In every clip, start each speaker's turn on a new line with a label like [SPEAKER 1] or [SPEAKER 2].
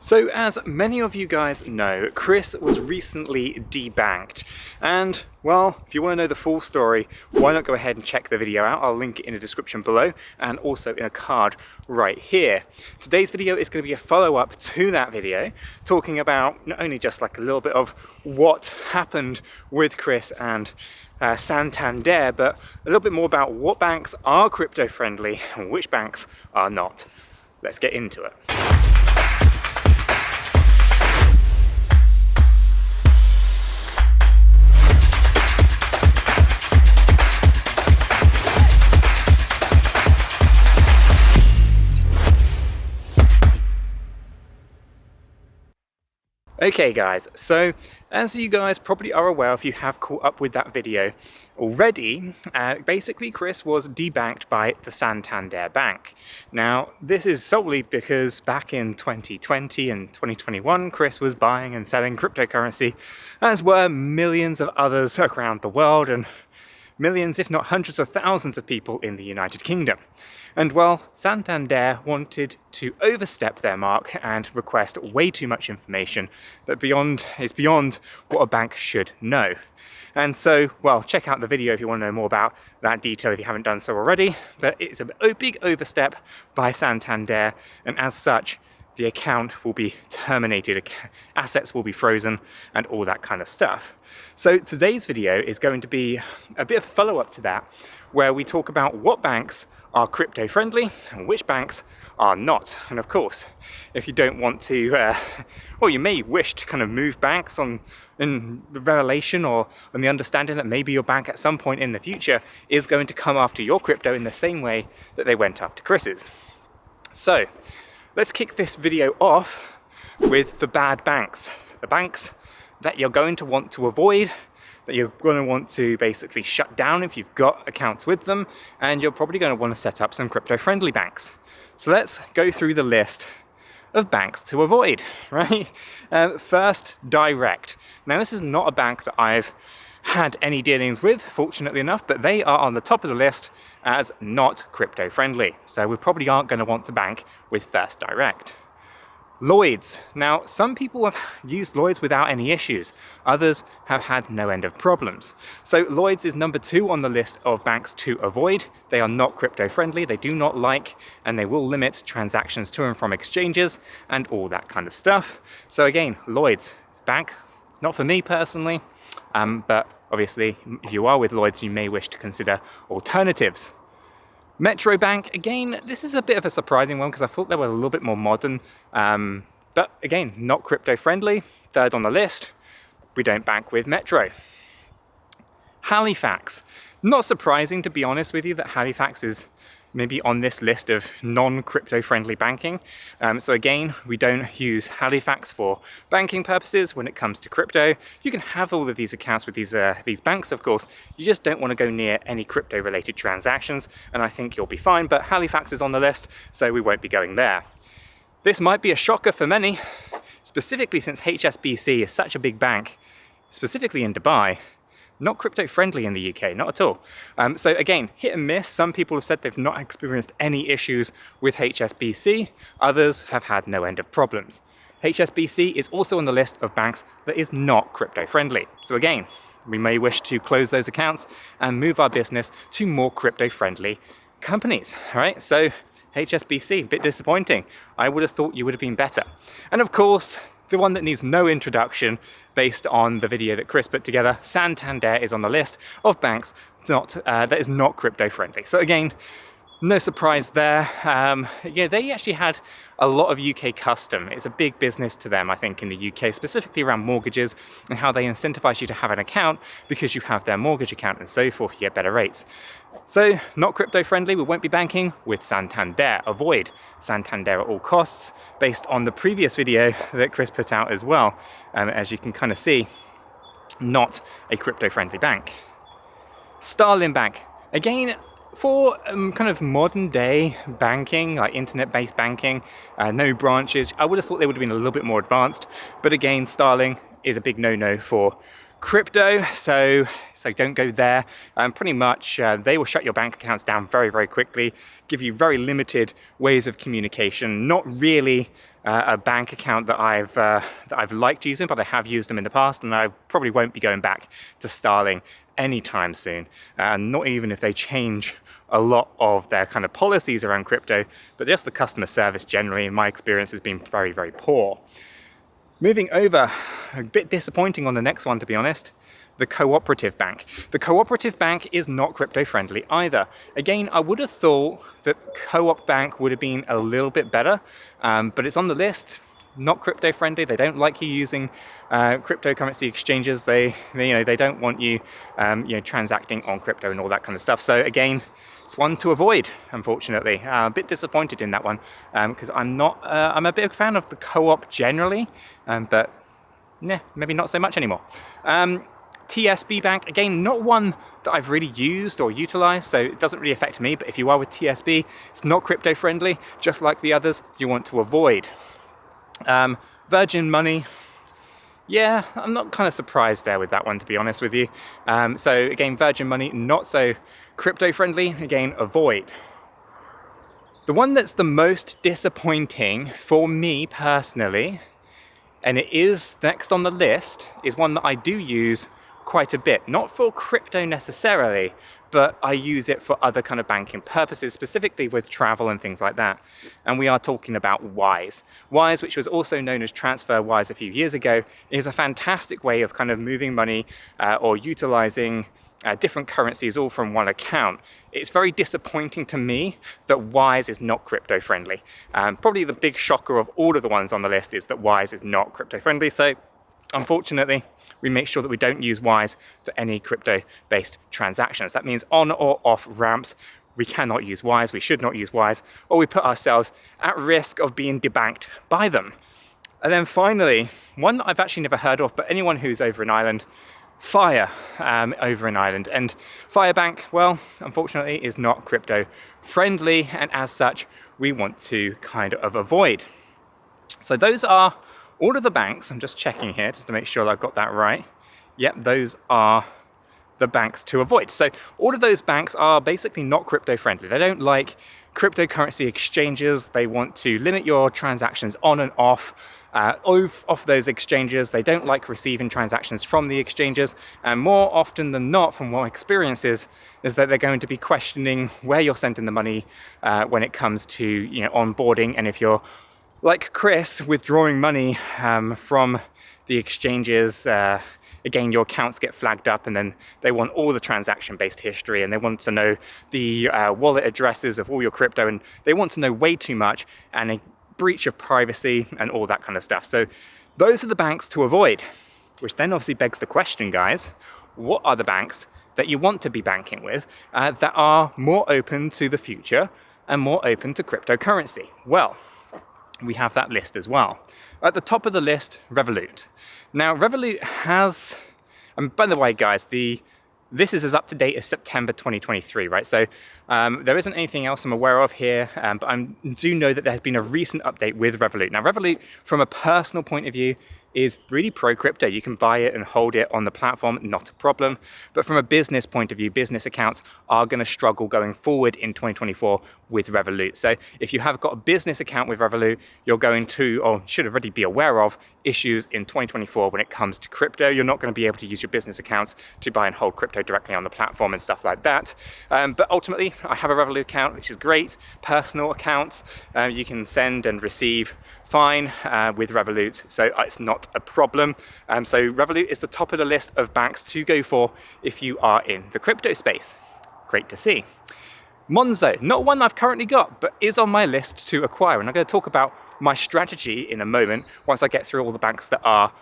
[SPEAKER 1] So as many of you guys know, Chris was recently debanked, and well, if you want to know the full story, why not go ahead and check the video out. I'll link it in the description below and also in a card right here. Today's video is going to be a follow-up to that video, talking about not only just like a little bit of what happened with Chris and Santander, but a little bit more about what banks are crypto friendly and which banks are not. Let's get into it. Okay guys, so as you guys probably are aware if you have caught up with that video already, basically Chris was debanked by the Santander Bank. Now this is solely because back in 2020 and 2021 Chris was buying and selling cryptocurrency, as were millions of others around the world and millions if not hundreds of thousands of people in the United Kingdom. And well, Santander wanted to overstep their mark and request way too much information that is beyond what a bank should know. And so, well, check out the video if you want to know more about that detail if you haven't done so already. But it's a big overstep by Santander, and as such, the account will be terminated, assets will be frozen, and all that kind of stuff. So today's video is going to be a bit of a follow-up to that, where we talk about what banks are crypto friendly and which banks are not. And of course, if you don't want to, well, you may wish to kind of move banks in the revelation or on the understanding that maybe your bank at some point in the future is going to come after your crypto in the same way that they went after Chris's. So let's kick this video off with the bad banks. The banks that you're going to want to avoid, that you're going to want to basically shut down if you've got accounts with them, and you're probably going to want to set up some crypto-friendly banks. So let's go through the list of banks to avoid, right? First, Direct. Now this is not a bank that I've had any dealings with, fortunately enough, but they are on the top of the list as not crypto-friendly. So we probably aren't going to want to bank with First Direct. Lloyds. Now, some people have used Lloyds without any issues. Others have had no end of problems. So Lloyds is number 2 on the list of banks to avoid. They are not crypto friendly. They do not like, and they will limit transactions to and from exchanges and all that kind of stuff. So again, Lloyds bank, it's not for me personally, but obviously if you are with Lloyds, you may wish to consider alternatives. Metro Bank, again, this is a bit of a surprising one because I thought they were a little bit more modern, but again, not crypto friendly. 3rd on the list, we don't bank with Metro. Halifax, not surprising to be honest with you that Halifax is maybe on this list of non-crypto friendly banking. So again, we don't use Halifax for banking purposes when it comes to crypto. You can have all of these accounts with these banks, of course. You just don't want to go near any crypto related transactions, and I think you'll be fine, but Halifax is on the list, so we won't be going there. This might be a shocker for many, specifically since HSBC is such a big bank, specifically in Dubai. Not crypto friendly in the UK, not at all. So again, hit and miss. Some people have said they've not experienced any issues with HSBC. Others have had no end of problems. HSBC is also on the list of banks that is not crypto friendly. So again, we may wish to close those accounts and move our business to more crypto friendly companies. All right, so HSBC, a bit disappointing. I would have thought you would have been better. And of course, the one that needs no introduction based on the video that Chris put together, Santander is on the list of banks that is not crypto friendly. So again, no surprise there. Yeah, they actually had a lot of UK custom. It's a big business to them, I think, in the UK, specifically around mortgages and how they incentivize you to have an account because you have their mortgage account and so forth, you get better rates. So not crypto friendly, we won't be banking with Santander. Avoid Santander at all costs, based on the previous video that Chris put out as well. As you can kind of see, not a crypto friendly bank. Starling Bank, again, for kind of modern day banking, like internet-based banking, no branches, I would have thought they would have been a little bit more advanced. But again, Starling is a big no-no for crypto, so don't go there. Pretty much they will shut your bank accounts down very, very quickly, give you very limited ways of communication, not really a bank account that I've liked using, but I have used them in the past, and I probably won't be going back to Starling anytime soon. Not even if they change a lot of their kind of policies around crypto, but just the customer service generally, in my experience, has been very, very poor. Moving over, a bit disappointing on the next one, to be honest, the cooperative bank. The cooperative bank is not crypto friendly either. Again, I would have thought that Co-op Bank would have been a little bit better, but it's on the list. Not crypto friendly. They don't like you using cryptocurrency exchanges. They don't want you, transacting on crypto and all that kind of stuff. So again, it's one to avoid, unfortunately. A bit disappointed in that one because I'm a big fan of the co-op generally, but yeah, maybe not so much anymore. TSB Bank, again, not one that I've really used or utilized, so it doesn't really affect me. But if you are with TSB, it's not crypto friendly, just like the others you want to avoid. Virgin Money, yeah, I'm not kind of surprised there with that one, to be honest with you. So again, Virgin Money, not so crypto friendly, again, avoid. The one that's the most disappointing for me personally, and it is next on the list, is one that I do use quite a bit. Not for crypto necessarily, but I use it for other kind of banking purposes, specifically with travel and things like that. And we are talking about Wise. Wise, which was also known as TransferWise a few years ago, is a fantastic way of kind of moving money or utilizing different currencies all from one account. It's very disappointing to me that Wise is not crypto friendly. Probably the big shocker of all of the ones on the list is that Wise is not crypto friendly. So unfortunately, we make sure that we don't use Wise for any crypto-based transactions. That means on or off ramps, we cannot use Wise, we should not use Wise, or we put ourselves at risk of being debanked by them. And then finally, one that I've actually never heard of, but anyone who's over in Ireland, Fire over in Ireland. And Firebank, well, unfortunately, is not crypto friendly, and as such, we want to kind of avoid. So those are all of the banks. I'm just checking here just to make sure that I've got that right. Yep, those are the banks to avoid. So all of those banks are basically not crypto friendly. They don't like cryptocurrency exchanges. They want to limit your transactions on and off those exchanges. They don't like receiving transactions from the exchanges. And more often than not, from what experience is that they're going to be questioning where you're sending the money when it comes to onboarding. And if you're like Chris, withdrawing money from the exchanges, again, your accounts get flagged up, and then they want all the transaction-based history, and they want to know the wallet addresses of all your crypto, and they want to know way too much, and a breach of privacy and all that kind of stuff. So those are the banks to avoid, which then obviously begs the question, guys, what are the banks that you want to be banking with that are more open to the future and more open to cryptocurrency? Well, we have that list as well. At the top of the list, Revolut. Now, Revolut has, and by the way, guys, this is as up to date as September 2023, right? So there isn't anything else I'm aware of here, but I do know that there has been a recent update with Revolut. Now, Revolut, from a personal point of view, is really pro-crypto. You can buy it and hold it on the platform, not a problem. But from a business point of view, business accounts are going to struggle going forward in 2024 with Revolut. So if you have got a business account with Revolut, you're going to, or should already be aware of, issues in 2024 when it comes to crypto. You're not going to be able to use your business accounts to buy and hold crypto directly on the platform and stuff like that. But ultimately, I have a Revolut account, which is great. Personal accounts, you can send and receive fine with Revolut, so it's not a problem. So Revolut is the top of the list of banks to go for if you are in the crypto space. Great to see. Monzo, not one I've currently got, but is on my list to acquire. And I'm going to talk about my strategy in a moment once I get through all the banks that are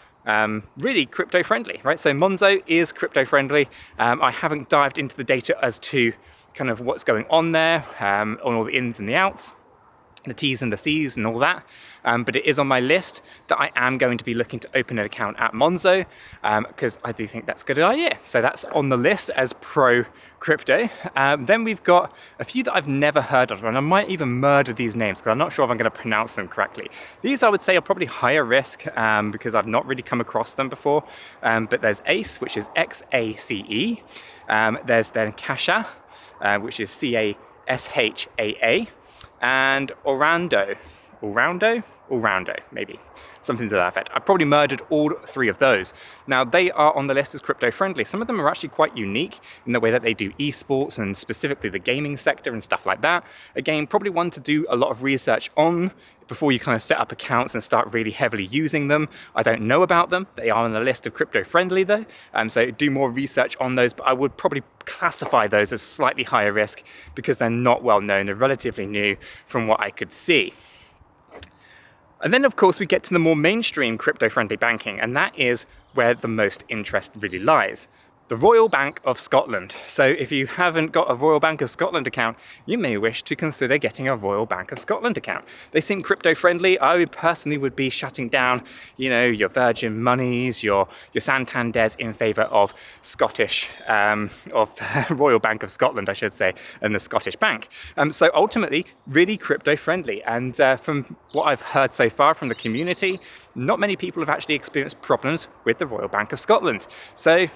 [SPEAKER 1] really crypto friendly, right? So Monzo is crypto friendly. I haven't dived into the data as to kind of what's going on there, on all the ins and the outs, the T's and the C's and all that. But it is on my list that I am going to be looking to open an account at Monzo because I do think that's a good idea. So that's on the list as pro crypto. Then we've got a few that I've never heard of, and I might even murder these names because I'm not sure if I'm going to pronounce them correctly. These I would say are probably higher risk because I've not really come across them before. But there's ACE, which is XACE. There's then Casha, which is CASHAA. And Orlando, all-rounder, maybe. Something to that effect. I probably murdered all 3 of those. Now, they are on the list as crypto-friendly. Some of them are actually quite unique in the way that they do esports and specifically the gaming sector and stuff like that. Again, probably one to do a lot of research on before you kind of set up accounts and start really heavily using them. I don't know about them. They are on the list of crypto-friendly though, so do more research on those, but I would probably classify those as slightly higher risk because they're not well known. They're relatively new from what I could see. And then, of course, we get to the more mainstream crypto-friendly banking, and that is where the most interest really lies. The Royal Bank of Scotland. So if you haven't got a Royal Bank of Scotland account, you may wish to consider getting a Royal Bank of Scotland account. They seem crypto-friendly. I personally would be shutting down, your Virgin Moneys, your Santanders in favour of Royal Bank of Scotland, I should say, and the Scottish Bank. So ultimately, really crypto-friendly. And from what I've heard so far from the community, not many people have actually experienced problems with the Royal Bank of Scotland. So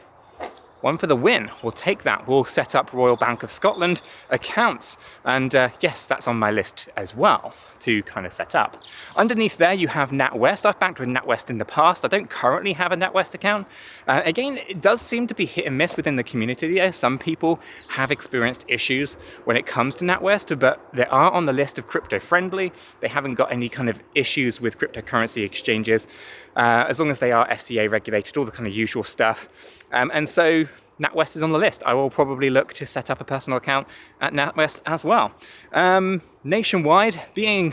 [SPEAKER 1] one for the win. We'll take that. We'll set up Royal Bank of Scotland accounts. And yes, that's on my list as well to kind of set up. Underneath there, you have NatWest. I've banked with NatWest in the past. I don't currently have a NatWest account. Again, it does seem to be hit and miss within the community there. Some people have experienced issues when it comes to NatWest, but they are on the list of crypto-friendly. They haven't got any kind of issues with cryptocurrency exchanges, as long as they are FCA regulated, all the kind of usual stuff. And so NatWest is on the list. I will probably look to set up a personal account at NatWest as well. Nationwide, being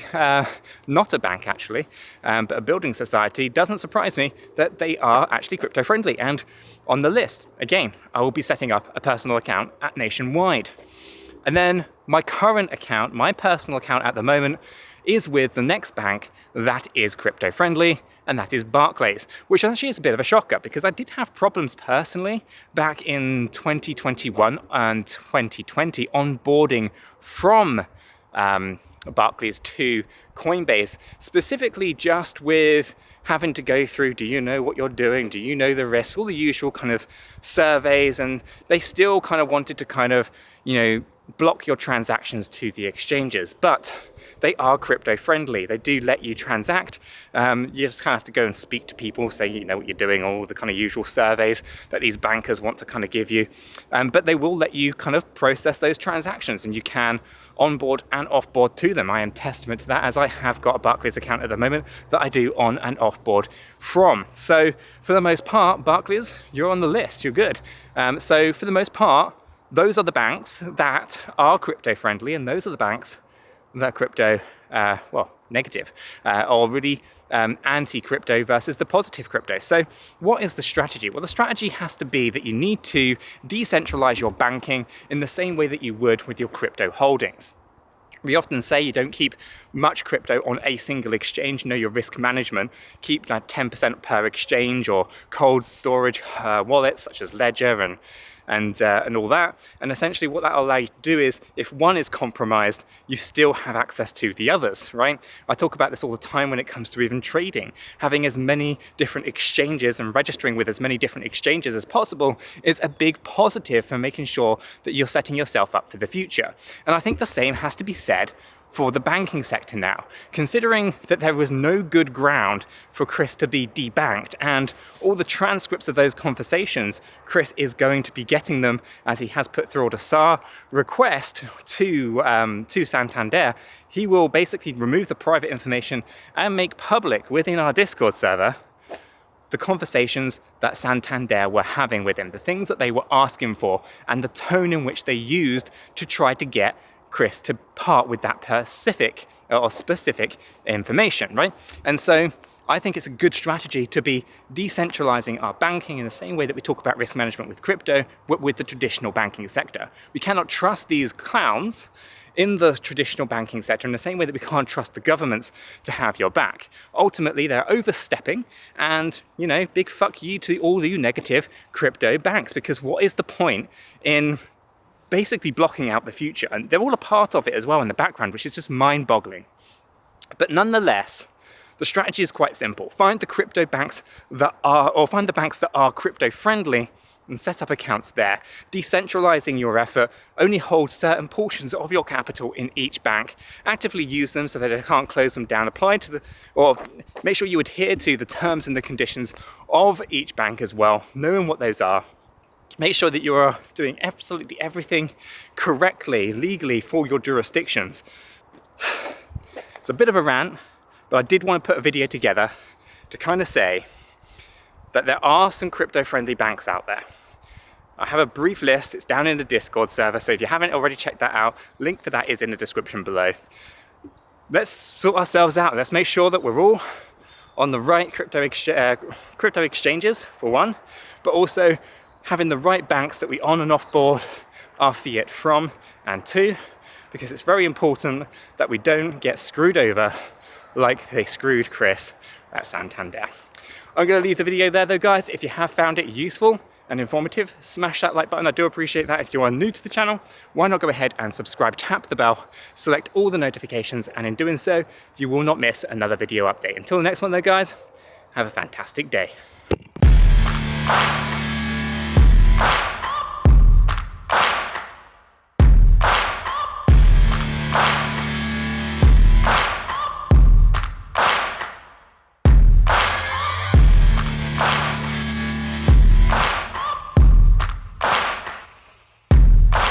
[SPEAKER 1] not a bank actually, but a building society, doesn't surprise me that they are actually crypto-friendly and on the list. Again, I will be setting up a personal account at Nationwide. And then my current account, my personal account at the moment, is with the next bank that is crypto-friendly, and that is Barclays, which actually is a bit of a shocker because I did have problems personally back in 2021 and 2020 onboarding from Barclays to Coinbase, specifically just with having to go through, do you know what you're doing? Do you know the risks? All the usual kind of surveys, and they still kind of wanted to kind of, block your transactions to the exchanges, but they are crypto friendly. They do let you transact. You just kind of have to go and speak to people, say you know what you're doing, all the kind of usual surveys that these bankers want to kind of give you. But they will let you kind of process those transactions, and you can onboard and offboard to them. I am testament to that, as I have got a Barclays account at the moment that I do on and offboard from. So for the most part, Barclays, you're on the list, you're good. So for the most part, those are the banks that are crypto friendly, and those are the banks that are crypto, negative, or really anti-crypto versus the positive crypto. So what is the strategy? Well, the strategy has to be that you need to decentralize your banking in the same way that you would with your crypto holdings. We often say you don't keep much crypto on a single exchange. Know your risk management. Keep like 10% per exchange, or cold storage wallets such as Ledger and all that. And essentially what that will allow you to do is, if one is compromised, you still have access to the others, right? I talk about this all the time when it comes to even trading. Having as many different exchanges and registering with as many different exchanges as possible is a big positive for making sure that you're setting yourself up for the future. And I think the same has to be said for the banking sector now, considering that there was no good ground for Chris to be debanked, and all the transcripts of those conversations, Chris is going to be getting them, as he has put through a SAR request to Santander. He will basically remove the private information and make public within our Discord server the conversations that Santander were having with him, the things that they were asking for, and the tone in which they used to try to get Chris to part with that specific information, right? And so I think it's a good strategy to be decentralizing our banking in the same way that we talk about risk management with crypto, with the traditional banking sector. We cannot trust these clowns in the traditional banking sector in the same way that we can't trust the governments to have your back. Ultimately, they're overstepping, and, big fuck you to all you negative crypto banks, because what is the point in basically blocking out the future? And they're all a part of it as well in the background, which is just mind-boggling. But nonetheless, the strategy is quite simple. Find the crypto banks that are, or find the banks that are crypto-friendly and set up accounts there. Decentralizing your effort, only hold certain portions of your capital in each bank. Actively use them so that they can't close them down. Or make sure you adhere to the terms and the conditions of each bank as well, knowing what those are. Make sure that you are doing absolutely everything correctly, legally for your jurisdictions. It's a bit of a rant, but I did want to put a video together to kind of say that there are some crypto-friendly banks out there. I have a brief list, it's down in the Discord server, so if you haven't already checked that out, link for that is in the description below. Let's sort ourselves out, let's make sure that we're all on the right crypto exchanges, for one, but also having the right banks that we on and off board our fiat from, and two, because it's very important that we don't get screwed over like they screwed Chris at Santander. I'm going to leave the video there though, guys. If you have found it useful and informative, smash that like button. I do appreciate that. If you are new to the channel, why not go ahead and subscribe, tap the bell, select all the notifications, and in doing so, you will not miss another video update. Until the next one though, guys, have a fantastic day.